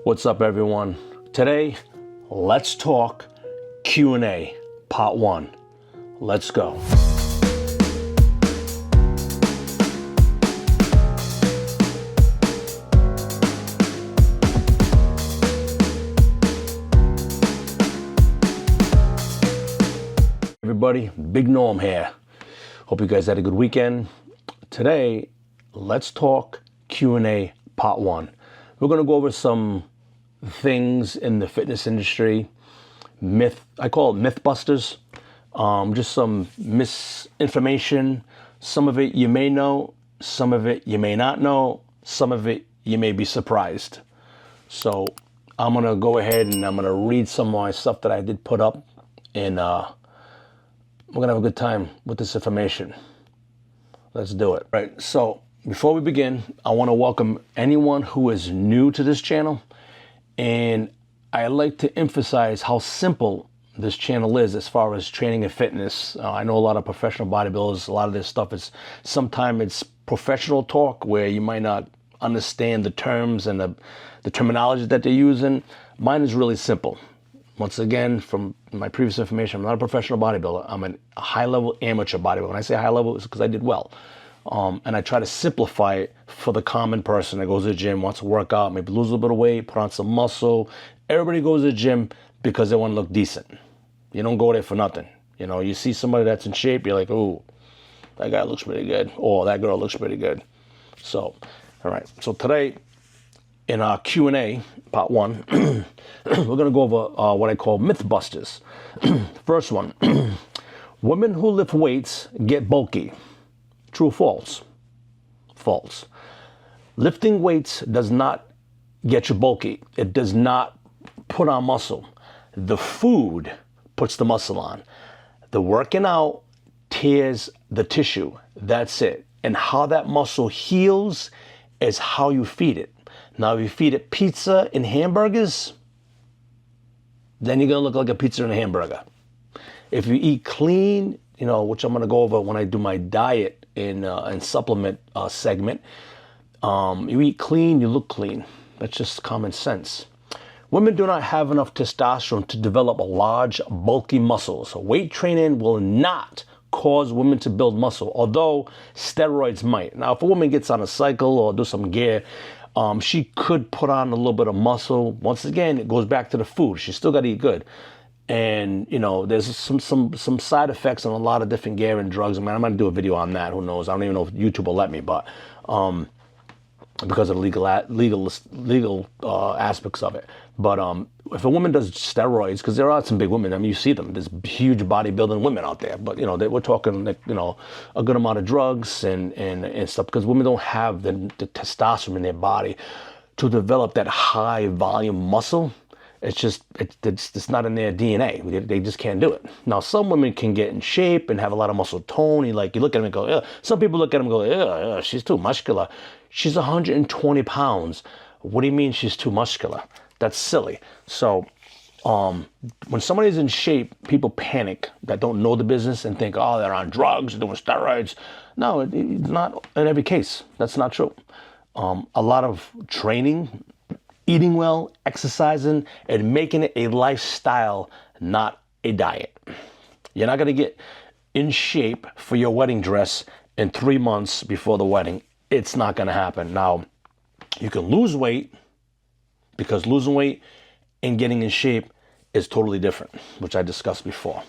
What's up, everyone? Today, let's talk Q&A, part 1. Let's go. Everybody, Big Norm here. Hope you guys had a good weekend. Today, let's talk Q&A, part 1. We're going to go over some things in the fitness industry, I call it myth busters, just some misinformation. Some of it you may know, some of it you may not know, some of it you may be surprised. So I'm gonna go ahead and I'm gonna read some of my stuff that I did put up, and we're gonna have a good time with this information. Let's do it. Right, so before we begin, I want to welcome anyone who is new to this channel. And I like to emphasize how simple this channel is as far as training and fitness. I know a lot of professional bodybuilders, a lot of this stuff is, sometimes it's professional talk where you might not understand the terms and the terminology that they're using. Mine is really simple. Once again, from my previous information, I'm not a professional bodybuilder. I'm a high-level amateur bodybuilder. When I say high-level, it's because I did well. And I try to simplify it for the common person that goes to the gym, wants to work out, maybe lose a little bit of weight, put on some muscle. Everybody goes to the gym because they want to look decent. You don't go there for nothing. You know, you see somebody that's in shape, you're like, ooh, that guy looks pretty good. Or that girl looks pretty good. So, all right. So today, in our Q&A, part 1, we're going to go over what I call myth busters. First one, women who lift weights get bulky. True or false? False. Lifting weights does not get you bulky. It does not put on muscle. The food puts the muscle on. The working out tears the tissue. That's it. And how that muscle heals is how you feed it. Now, if you feed it pizza and hamburgers, then you're going to look like a pizza and a hamburger. If you eat clean, you know, which I'm going to go over when I do my diet and supplement segment. You eat clean, you look clean. That's just common sense. Women do not have enough testosterone to develop large, bulky muscles. So weight training will not cause women to build muscle, although steroids might. Now, if a woman gets on a cycle or do some gear, she could put on a little bit of muscle. Once again, it goes back to the food. She's still got to eat good. And, you know, there's some side effects on a lot of different gear and drugs. I mean, I'm going to do a video on that. Who knows? I don't even know if YouTube will let me, but because of the legal aspects of it. But if a woman does steroids, because there are some big women, I mean, you see them. There's huge bodybuilding women out there. But, you know, we're talking, like, you know, a good amount of drugs and stuff, because women don't have the testosterone in their body to develop that high volume muscle. It's just, it's not in their DNA. They just can't do it. Now, some women can get in shape and have a lot of muscle tone. You look at them and go, ugh. Some people look at them and go, ugh, she's too muscular. She's 120 pounds. What do you mean she's too muscular? That's silly. So when somebody's in shape, people panic that don't know the business and think, oh, they're on drugs, doing steroids. No, it's not in every case. That's not true. A lot of training, eating well, exercising, and making it a lifestyle, not a diet. You're not going to get in shape for your wedding dress in 3 months before the wedding. It's not going to happen. Now, you can lose weight, because losing weight and getting in shape is totally different, which I discussed before.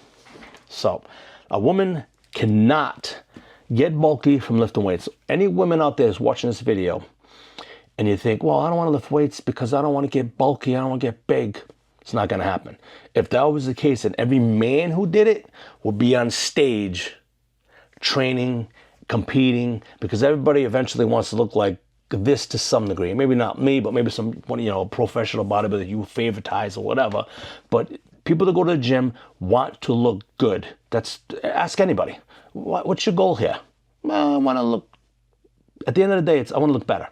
So, a woman cannot get bulky from lifting weights. Any women out there is watching this video, and you think, well, I don't want to lift weights because I don't want to get bulky, I don't want to get big. It's not going to happen. If that was the case, then every man who did it would be on stage training, competing, because everybody eventually wants to look like this to some degree. Maybe not me, but maybe some, you know, professional bodybuilder you favoritize or whatever. But people that go to the gym want to look good. Ask anybody. What's your goal here? Well, I want to look, at the end of the day, I want to look better.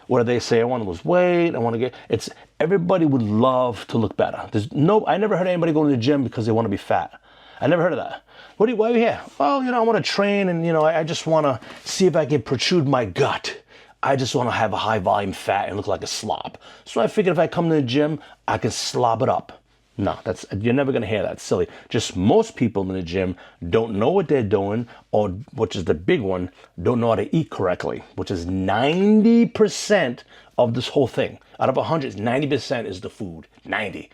Where they say, I want to lose weight, I want to get, everybody would love to look better. I never heard anybody going to the gym because they want to be fat. I never heard of that. Why are you here? Well, you know, I want to train, and, you know, I just want to see if I can protrude my gut. I just want to have a high volume fat and look like a slob. So I figured if I come to the gym, I can slob it up. No, you're never going to hear that. Silly. Just most people in the gym don't know what they're doing, or which is the big one, don't know how to eat correctly, which is 90% of this whole thing. Out of 100, 90% is the food. 90.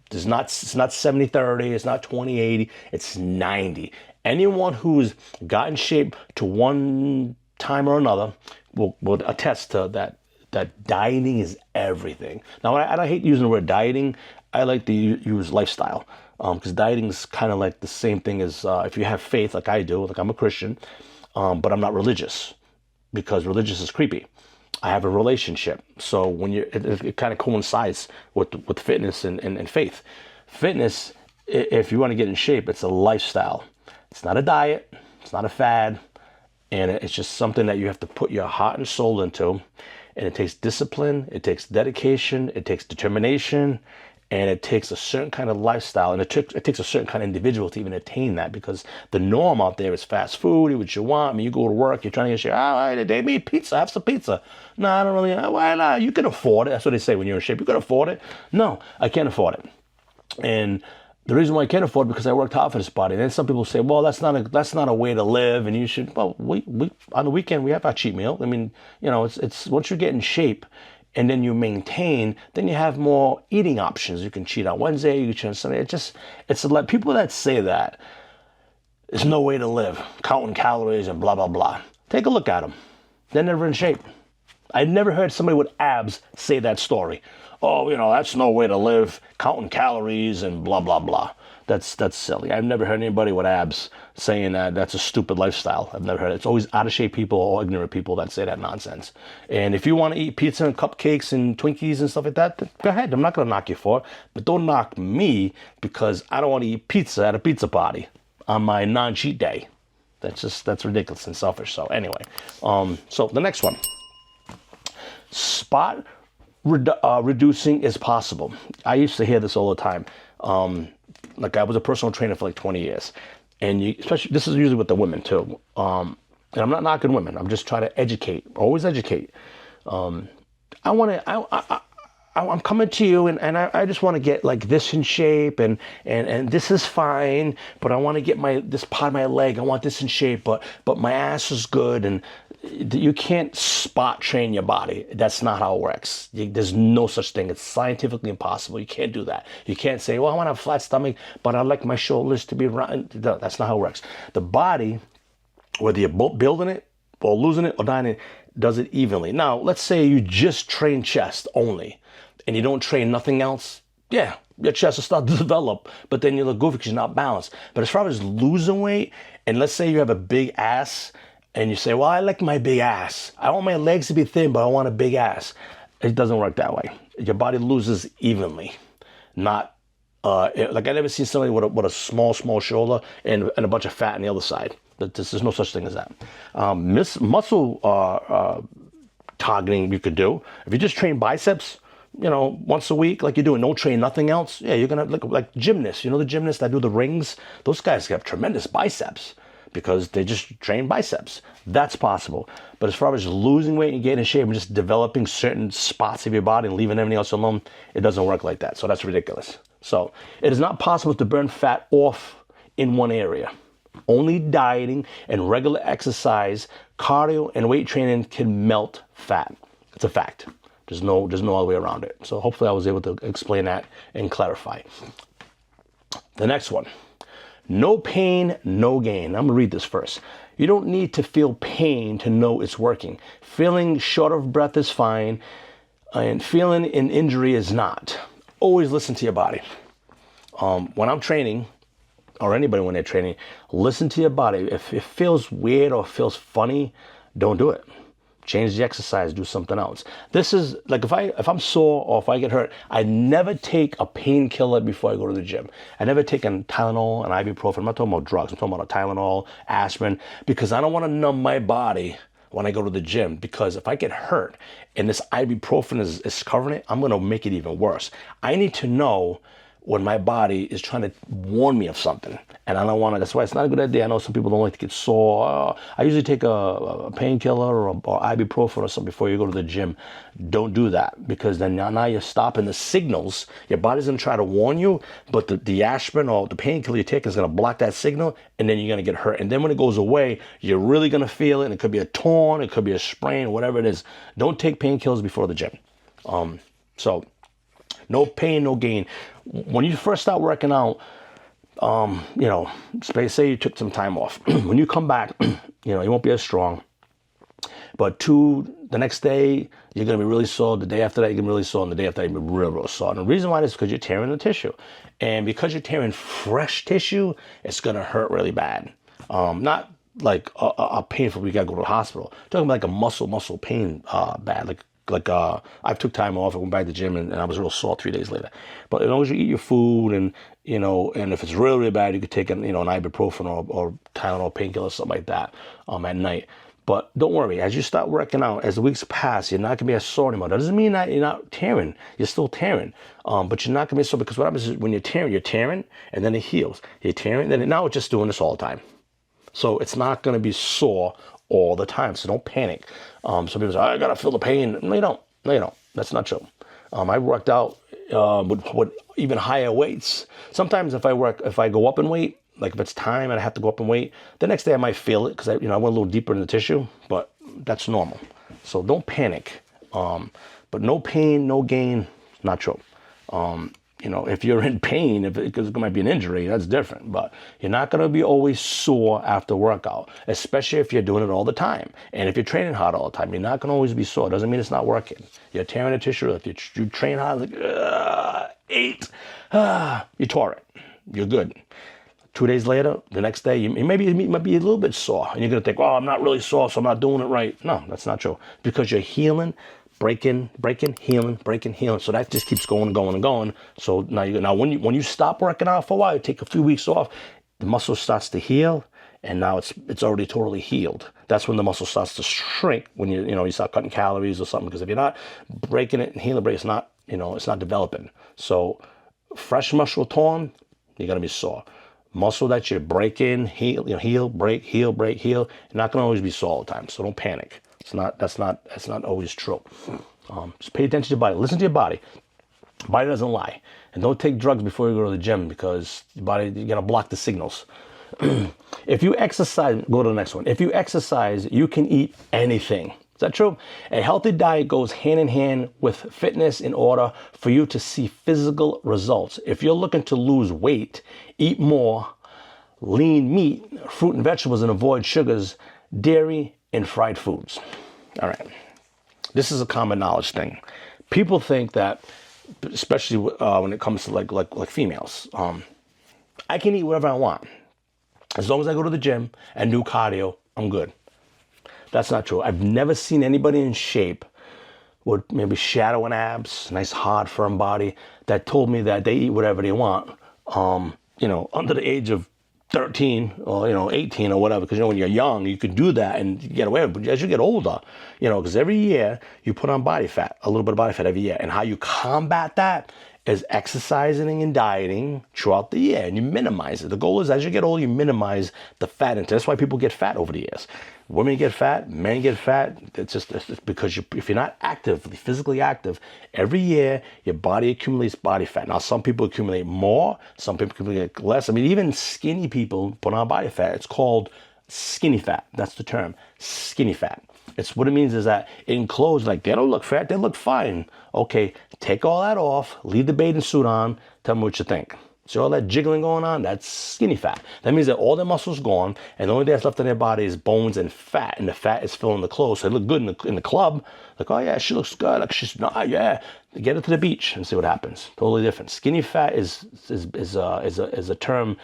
It's not 70-30, it's not 20-80, it's 90. Anyone who's got in shape to one time or another will attest to that dieting is everything. Now, I hate using the word dieting. I like to use lifestyle, because dieting is kind of like the same thing as if you have faith, like I do, like I'm a Christian, but I'm not religious, because religious is creepy. I have a relationship, so when it kind of coincides with fitness and faith. Fitness, if you want to get in shape, it's a lifestyle. It's not a diet. It's not a fad, and it's just something that you have to put your heart and soul into. And it takes discipline. It takes dedication. It takes determination. And it takes a certain kind of lifestyle, and it takes a certain kind of individual to even attain that, because the norm out there is fast food, eat what you want. I mean, you go to work, you're trying to get your, they made pizza, have some pizza. No, I don't really, why not? You can afford it. That's what they say when you're in shape. You can afford it. No, I can't afford it. And the reason why I can't afford it, because I worked hard for this body. And then some people say, well, that's not a way to live, and you should, well, we on the weekend, we have our cheat meal. I mean, it's once you get in shape, and then you maintain, then you have more eating options. You can cheat on Wednesday, you can cheat on Sunday. It's a lot. People that say that, there's no way to live, counting calories and blah, blah, blah. Take a look at them. They're never in shape. I've never heard somebody with abs say that story. Oh, that's no way to live, counting calories and blah, blah, blah. That's silly. I've never heard anybody with abs saying that that's a stupid lifestyle. I've never heard it. It's always out of shape people or ignorant people that say that nonsense. And if you want to eat pizza and cupcakes and Twinkies and stuff like that, go ahead. I'm not going to knock you for it. But don't knock me because I don't want to eat pizza at a pizza party on my non-cheat day. That's ridiculous and selfish. So anyway, so the next one. Spot reducing is possible. I used to hear this all the time. Like I was a personal trainer for like 20 years, and especially this is usually with the women too. And I'm not knocking women. I'm just trying to educate. Always educate. I'm coming to you, and I just want to get like this in shape, and this is fine, but I want to get this part of my leg. I want this in shape, but my ass is good, and you can't spot train your body. That's not how it works. There's no such thing. It's scientifically impossible. You can't do that. You can't say, well, I want to have a flat stomach, but I like my shoulders to be round. That's not how it works. The body, whether you're building it or losing it or dying it, does it evenly. Now, let's say you just train chest only and you don't train nothing else. Yeah, your chest will start to develop, but then you look goofy because you're not balanced. But as far as losing weight, and let's say you have a big ass, and you say, well, I like my big ass. I want my legs to be thin, but I want a big ass. It doesn't work that way. Your body loses evenly. Not, like I never seen somebody with a small shoulder and a bunch of fat on the other side. There's no such thing as that. Muscle targeting you could do. If you just train biceps, once a week, like you do, and don't train nothing else, yeah, you're gonna look like gymnasts. The gymnasts that do the rings? Those guys have tremendous biceps, because they just train biceps. That's possible. But as far as losing weight and getting in shape and just developing certain spots of your body and leaving everything else alone, it doesn't work like that. So that's ridiculous. So it is not possible to burn fat off in one area. Only dieting and regular exercise, cardio, and weight training can melt fat. It's a fact. There's no other way around it. So hopefully I was able to explain that and clarify. The next one. No pain, no gain. I'm going to read this first. You don't need to feel pain to know it's working. Feeling short of breath is fine, and feeling an injury is not. Always listen to your body. When I'm training, or anybody when they're training, listen to your body. If it feels weird or feels funny, don't do it. Change the exercise, do something else. This is like if I'm sore or if I get hurt, I never take a painkiller before I go to the gym. I never take a Tylenol, an ibuprofen. I'm not talking about drugs. I'm talking about a Tylenol, aspirin, because I don't want to numb my body when I go to the gym, because if I get hurt and this ibuprofen is covering it, I'm going to make it even worse. I need to know when my body is trying to warn me of something. And I don't want to, that's why it's not a good idea. I know some people don't like to get sore. I usually take a painkiller or ibuprofen or something before you go to the gym. Don't do that, because then now you're stopping the signals. Your body's going to try to warn you, but the aspirin or the painkiller you're taking is going to block that signal, and then you're going to get hurt. And then when it goes away, you're really going to feel it, and it could be a torn, it could be a sprain, whatever it is. Don't take painkillers before the gym. So no pain, no gain. When you first start working out, say you took some time off. When you come back, you won't be as strong. But the next day, you're going to be really sore. The day after that, you're going to be really sore. And the day after that, you're going to be real, real sore. And the reason why is because you're tearing the tissue. And because you're tearing fresh tissue, it's going to hurt really bad. Not like a painful, we got to go to the hospital. I'm talking about like a muscle pain bad. Like I took time off. I went back to the gym and I was real sore 3 days later. But as long as you eat your food and if it's really, really bad, you could take an ibuprofen or Tylenol painkiller, something like that at night. But don't worry, as you start working out, as the weeks pass, you're not going to be as sore anymore. That doesn't mean that you're not tearing. You're still tearing. But you're not going to be sore, because what happens is when you're tearing, and then it heals. You're tearing, now it's just doing this all the time. So it's not going to be sore all the time. So don't panic. Some people say, I got to feel the pain. No, you don't. No, you don't. That's not true. I worked out with even higher weights. Sometimes if I go up in weight, like if it's time and I have to go up in weight, the next day I might feel it because I went a little deeper in the tissue, but that's normal. So don't panic. But no pain, no gain, not true. If you're in pain, because it might be an injury, that's different. But you're not going to be always sore after workout, especially if you're doing it all the time. And if you're training hard all the time, you're not going to always be sore. Doesn't mean it's not working. You're tearing the tissue. If you train hard, you tore it. You're good. 2 days later, the next day, it might be a little bit sore. And you're going to think, I'm not really sore, so I'm not doing it right. No, that's not true. Because you're healing, breaking, healing. So that just keeps going and going and going. So now when you stop working out for a while, you take a few weeks off, the muscle starts to heal, and now it's already totally healed. That's when the muscle starts to shrink, when you start cutting calories or something. Because if you're not breaking it and healing, it's not developing. So fresh muscle torn, you're gonna be sore. Muscle that you're breaking, heal, break. You're not gonna always be sore all the time. So don't panic. That's not always true. Just pay attention to your body. Listen to your body. Body doesn't lie. And don't take drugs before you go to the gym, because your body, you're gonna block the signals. If you exercise, go to the next one. If you exercise, you can eat anything. Is that true? A healthy diet goes hand in hand with fitness in order for you to see physical results. If you're looking to lose weight, eat more lean meat, fruit and vegetables, and avoid sugars, dairy, and fried foods. All right. This is a common knowledge thing. People think that, especially when it comes to like females, I can eat whatever I want. As long as I go to the gym and do cardio, I'm good. That's not true. I've never seen anybody in shape with maybe shadow and abs, nice hard firm body, that told me that they eat whatever they want, under the age of 13 or 18 or whatever, because when you're young you could do that and get away with it. But as you get older, because every year you put on body fat, a little bit of body fat every year, and how you combat that is exercising and dieting throughout the year, and you minimize it. The goal is, as you get older, you minimize the fat intake. That's why people get fat over the years. Women get fat, men get fat. It's because if you're not actively, physically active, every year your body accumulates body fat. Now, some people accumulate more, some people accumulate less. I mean, even skinny people put on body fat. It's called skinny fat. That's the term, skinny fat. It's what it means is that in clothes, like, they don't look fat, they look fine. Okay, take all that off, leave the bathing suit on, tell me what you think. See all that jiggling going on? That's skinny fat. That means that all their muscle's gone, and the only thing that's left in their body is bones and fat, and the fat is filling the clothes. So they look good in the club. Like, oh yeah, she looks good. Like, she's not, yeah. Get her to the beach and see what happens. Totally different. Skinny fat is a term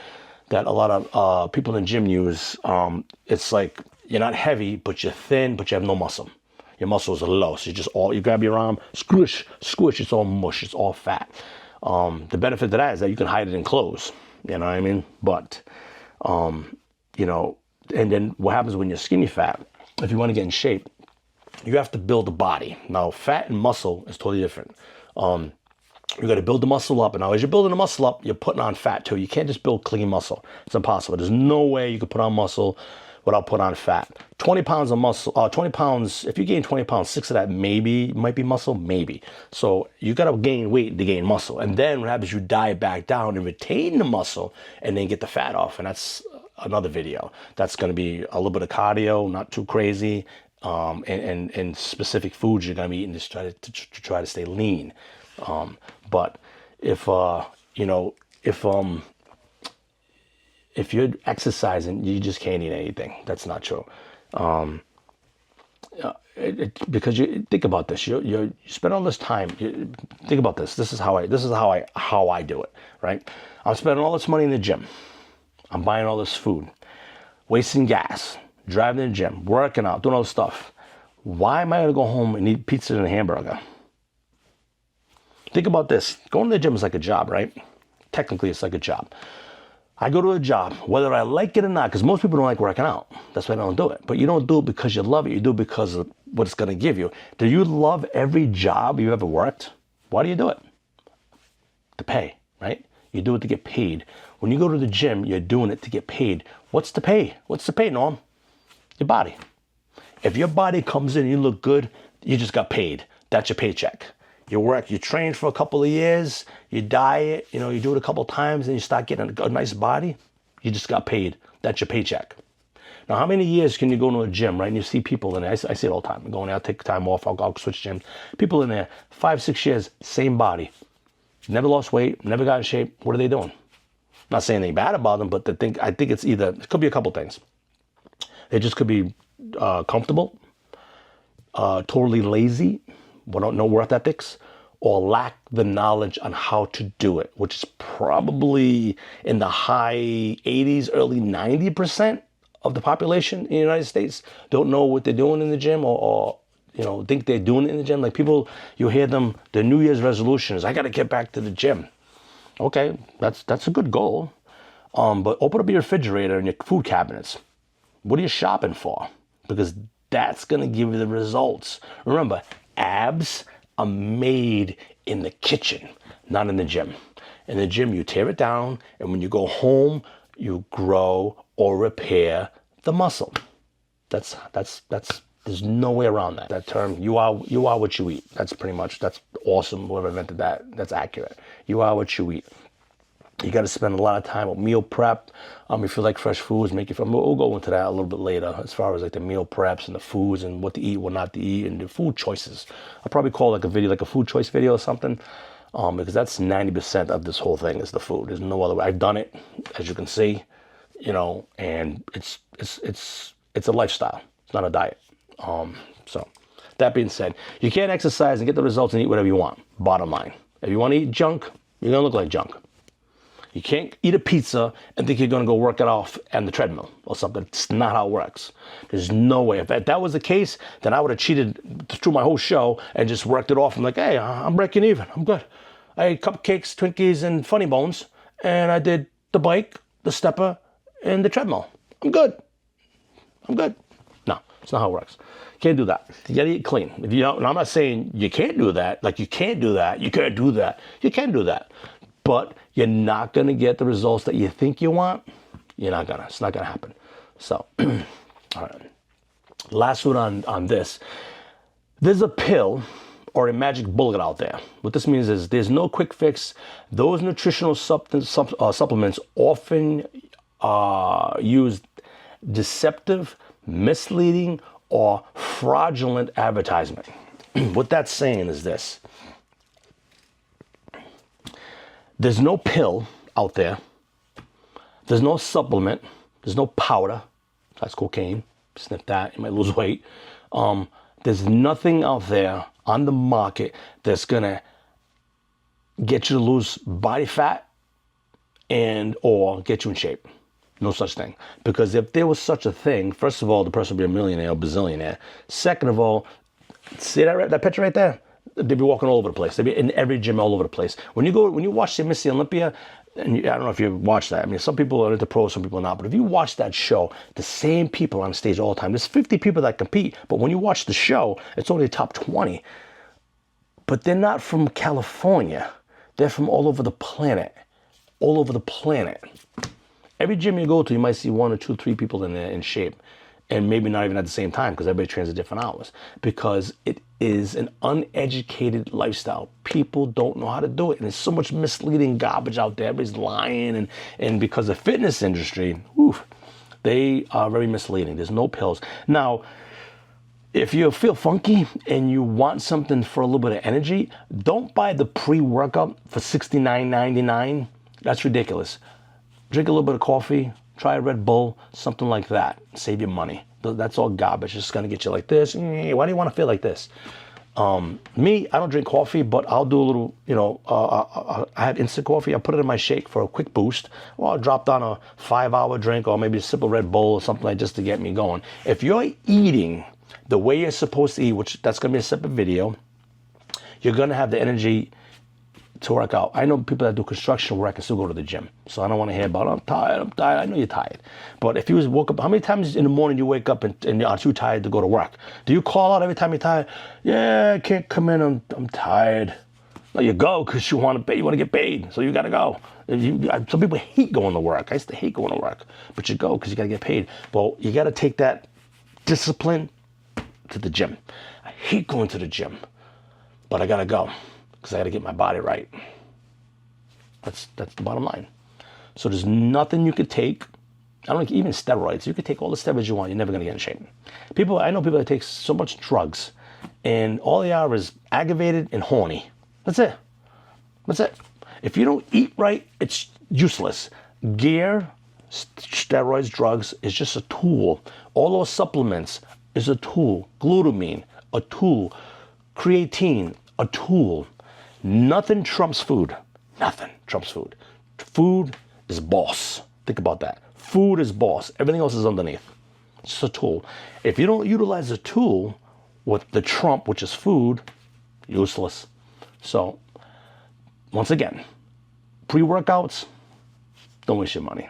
that a lot of people in the gym use. It's like, you're not heavy, but you're thin, but you have no muscle. Your muscles are low, so you grab your arm, squish, it's all mush, it's all fat. The benefit of that is that you can hide it in clothes, you know what I mean? But, and then what happens when you're skinny fat, if you want to get in shape, you have to build a body. Now, fat and muscle is totally different. You got to build the muscle up. And now as you're building the muscle up, you're putting on fat too. You can't just build clean muscle. It's impossible. There's no way you could put on muscle without putting on fat. 20 pounds of muscle, 20 pounds, if you gain 20 pounds, 6 of that maybe might be muscle, maybe. So you got to gain weight to gain muscle. And then what happens, you diet back down and retain the muscle and then get the fat off. And that's another video. That's going to be a little bit of cardio, not too crazy, and specific foods you're going to be eating to try to stay lean. But if you're exercising, you just can't eat anything. That's not true. Because you think about this, you spend all this time. Think about this. This is how I do it. Right? I'm spending all this money in the gym. I'm buying all this food, wasting gas, driving to the gym, working out, doing all this stuff. Why am I gonna go home and eat pizza and a hamburger? Think about this. Going to the gym is like a job, right? Technically, it's like a job. I go to a job, whether I like it or not, because most people don't like working out. That's why they don't do it. But you don't do it because you love it. You do it because of what it's going to give you. Do you love every job you ever worked? Why do you do it? To pay, right? You do it to get paid. When you go to the gym, you're doing it to get paid. What's the pay? What's the pay, Norm? Your body. If your body comes in and you look good, you just got paid. That's your paycheck. You train for a couple of years, you diet, you do it a couple of times, and you start getting a nice body, you just got paid. That's your paycheck. Now, how many years can you go to a gym, right? And you see people in there, I see it all the time. I'm going there, I'll take time off, I'll switch gyms. People in there, 5-6 years, same body. Never lost weight, never got in shape. What are they doing? Not saying anything bad about them, but I think it could be a couple things. They just could be comfortable, totally lazy, no work ethics, or lack the knowledge on how to do it, which is probably in the high 80s, early 90% of the population in the United States don't know what they're doing in the gym or think they're doing it in the gym. Like people, you hear them, their New Year's resolution is, I got to get back to the gym. Okay, that's a good goal. But open up your refrigerator and your food cabinets. What are you shopping for? Because that's going to give you the results. Remember, abs are made in the kitchen, not in the gym. In the gym, you tear it down, and when you go home, you grow or repair the muscle. That's there's no way around that. That term, you are what you eat. That's awesome. Whoever invented that, that's accurate. You are what you eat. You got to spend a lot of time with meal prep. If you like fresh foods, we'll go into that a little bit later as far as like the meal preps and the foods and what to eat, what not to eat, and the food choices. I'll probably call like a video, like a food choice video or something, because that's 90% of this whole thing is the food. There's no other way. I've done it, as you can see, and it's a lifestyle. It's not a diet. So that being said, you can't exercise and get the results and eat whatever you want. Bottom line, if you want to eat junk, you're gonna look like junk. You can't eat a pizza and think you're going to go work it off on the treadmill or something. It's not how it works. There's no way. If that was the case, then I would have cheated through my whole show and just worked it off. I'm like, hey, I'm breaking even. I'm good. I ate cupcakes, Twinkies, and Funny Bones, and I did the bike, the stepper, and the treadmill. I'm good. No, it's not how it works. Can't do that. You got to eat clean. And I'm not saying you can't do that. Like you can't do that. You can't do that. You can do that. But you're not going to get the results that you think you want. It's not going to happen. So, all right. Last one on this. There's a pill or a magic bullet out there. What this means is there's no quick fix. Those nutritional supplements often use deceptive, misleading, or fraudulent advertisement. What that's saying is this. There's no pill out there. There's no supplement. There's no powder. That's cocaine. Sniff that. You might lose weight. There's nothing out there on the market that's going to get you to lose body fat and or get you in shape. No such thing. Because if there was such a thing, first of all, the person would be a millionaire or bazillionaire. Second of all, see that picture right there? They'd be walking all over the place. They'd be in every gym all over the place. When you watch the Miss Olympia, and I don't know if you watch that. I mean, some people are into pro, some people are not. But if you watch that show, the same people on stage all the time. There's 50 people that compete. But when you watch the show, it's only the top 20. But they're not from California. They're from all over the planet. All over the planet. Every gym you go to, you might see 1 or 2, 3 people in there in shape. And maybe not even at the same time because everybody trains at different hours. Because it is an uneducated lifestyle. People don't know how to do it. And there's so much misleading garbage out there. Everybody's lying. And because the fitness industry, they are very misleading. There's no pills. Now, if you feel funky and you want something for a little bit of energy, don't buy the pre-workout for $69.99. That's ridiculous. Drink a little bit of coffee, try a Red Bull, something like that. Save your money. That's all garbage. It's just gonna get you like this. Why do you want to feel like this? Me, I don't drink coffee, but I'll do a little, I have instant coffee. I put it in my shake for a quick boost. Or I'll drop down a 5-hour drink or maybe a sip of Red Bull or something like just to get me going. If you're eating the way you're supposed to eat, which that's gonna be a separate video, you're gonna have the energy to work out. I know people that do construction work and still go to the gym. So I don't want to hear about, I'm tired. I know you're tired. But if you woke up, how many times in the morning you wake up and you're too tired to go to work? Do you call out every time you're tired? Yeah, I can't come in, I'm tired. No, you go because you want to pay, you want to get paid. So you got to go. Some people hate going to work. I used to hate going to work. But you go because you got to get paid. Well, you got to take that discipline to the gym. I hate going to the gym, but I got to go. Because I got to get my body right. That's the bottom line. So there's nothing you could take. I don't even steroids. You could take all the steroids you want. You're never going to get in shape. I know people that take so much drugs, and all they are is aggravated and horny. That's it. That's it. If you don't eat right, it's useless. Gear, steroids, drugs is just a tool. All those supplements is a tool. Glutamine, a tool. Creatine, a tool. Nothing trumps food. Nothing trumps food. Food is boss. Think about that. Food is boss. Everything else is underneath. It's just a tool. If you don't utilize the tool with the trump, which is food, useless. So, once again, pre-workouts, don't waste your money.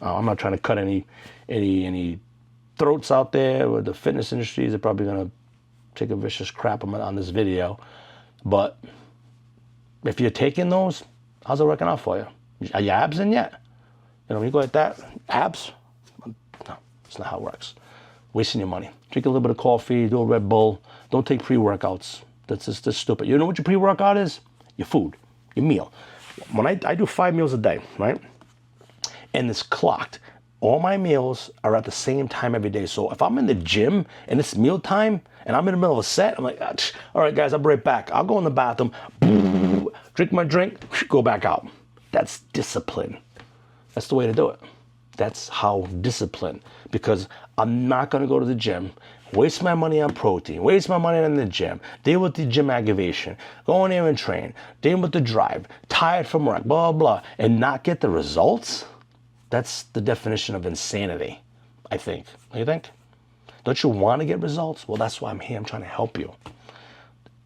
I'm not trying to cut any throats out there with the fitness industries. They're probably going to take a vicious crap on this video. But if you're taking those, how's it working out for you? Are your abs in yet? When you go like that, abs? No, that's not how it works. Wasting your money. Drink a little bit of coffee, do a Red Bull. Don't take pre-workouts. That's stupid. You know what your pre-workout is? Your food, your meal. When I do 5 meals a day, right? And it's clocked. All my meals are at the same time every day. So if I'm in the gym and it's meal time and I'm in the middle of a set, I'm like, all right, guys, I'll be right back. I'll go in the bathroom, drink my drink, go back out. That's discipline. That's the way to do it. That's how discipline. Because I'm not going to go to the gym, waste my money on protein, waste my money in the gym, deal with the gym aggravation, go in there and train, deal with the drive, tired from work, blah, blah, and not get the results. That's the definition of insanity, I think. Don't you think? Don't you want to get results? Well, that's why I'm here. I'm trying to help you.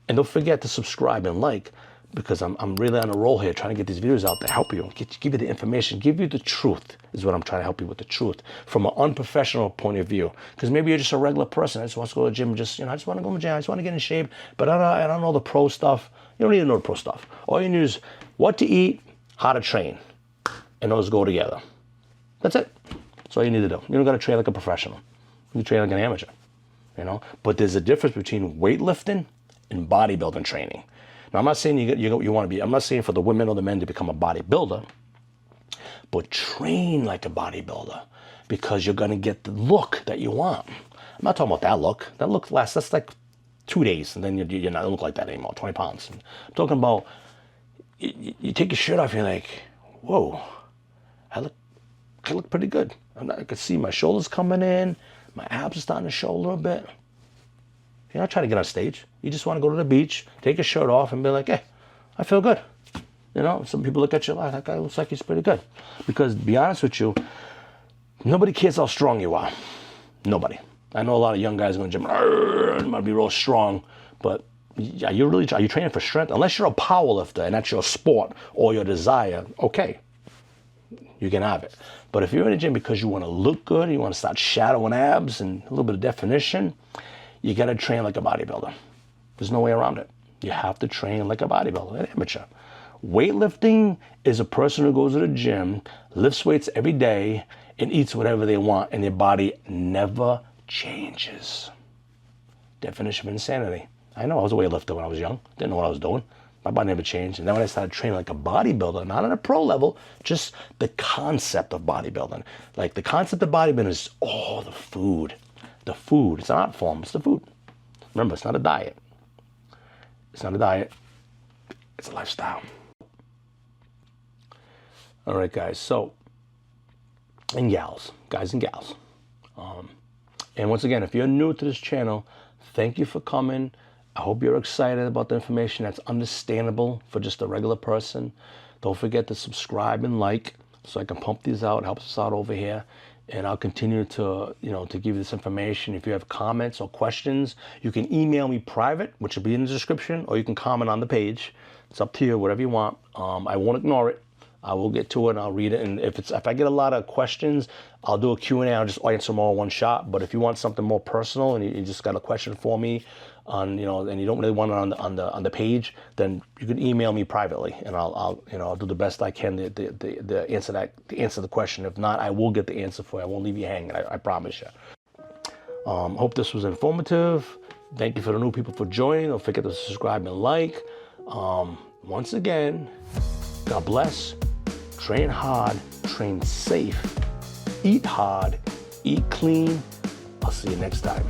And don't forget to subscribe and like, because I'm really on a roll here trying to get these videos out to help you, give you the information, give you the truth is what I'm trying to help you with, the truth from an unprofessional point of view. Because maybe you're just a regular person. I just want to go to the gym and just, I just want to go to the gym. I just want to get in shape, but I don't know the pro stuff. You don't need to know the pro stuff. All you need is what to eat, how to train, and those go together. That's it. That's all you need to do. You don't got to train like a professional. You train like an amateur, But there's a difference between weightlifting and bodybuilding training. Now, I'm not saying you want to be, I'm not saying for the women or the men to become a bodybuilder, but train like a bodybuilder because you're going to get the look that you want. I'm not talking about that look. That look lasts, that's like 2 days, and then you're not look like that anymore, 20 pounds. I'm talking about, you take your shirt off, you're like, whoa, I look pretty good. I could see my shoulders coming in, my abs are starting to show a little bit. You're not trying to get on stage. You just want to go to the beach, take your shirt off, and be like, hey, I feel good. Some people look at you like, that guy looks like he's pretty good. Because to be honest with you, nobody cares how strong you are. Nobody. I know a lot of young guys going to the gym, and might be real strong, but are you training for strength? Unless you're a power lifter and that's your sport or your desire, okay, you can have it. But if you're in the gym because you want to look good, you want to start shadowing abs and a little bit of definition, you got to train like a bodybuilder. There's no way around it. You have to train like a bodybuilder, an amateur. Weightlifting is a person who goes to the gym, lifts weights every day, and eats whatever they want, and their body never changes. Definition of insanity. I know I was a weightlifter when I was young. Didn't know what I was doing. My body never changed. And then when I started training like a bodybuilder, not on a pro level, just the concept of bodybuilding. Like the concept of bodybuilding is, oh, the food. The food. It's an art form. It's the food. Remember, it's not a diet. It's not a diet. It's a lifestyle. All right, guys. So, and gals, guys and gals. And once again, if you're new to this channel, thank you for coming. I hope you're excited about the information that's understandable for just a regular person. Don't forget to subscribe and like so I can pump these out. It helps us out over here. And I'll continue to, to give you this information. If you have comments or questions, you can email me private, which will be in the description, or you can comment on the page. It's up to you, whatever you want. I won't ignore it. I will get to it and I'll read it. And if I get a lot of questions, I'll do a Q&A. I'll just answer them all in one shot. But if you want something more personal and you just got a question for me on, and you don't really want it on the page, then you can email me privately and I'll do the best I can to answer the question. If not, I will get the answer for you. I won't leave you hanging. I promise you. Hope this was informative. Thank you for the new people for joining. Don't forget to subscribe and like. Once again, God bless. Train hard, train safe, eat hard, eat clean. I'll see you next time.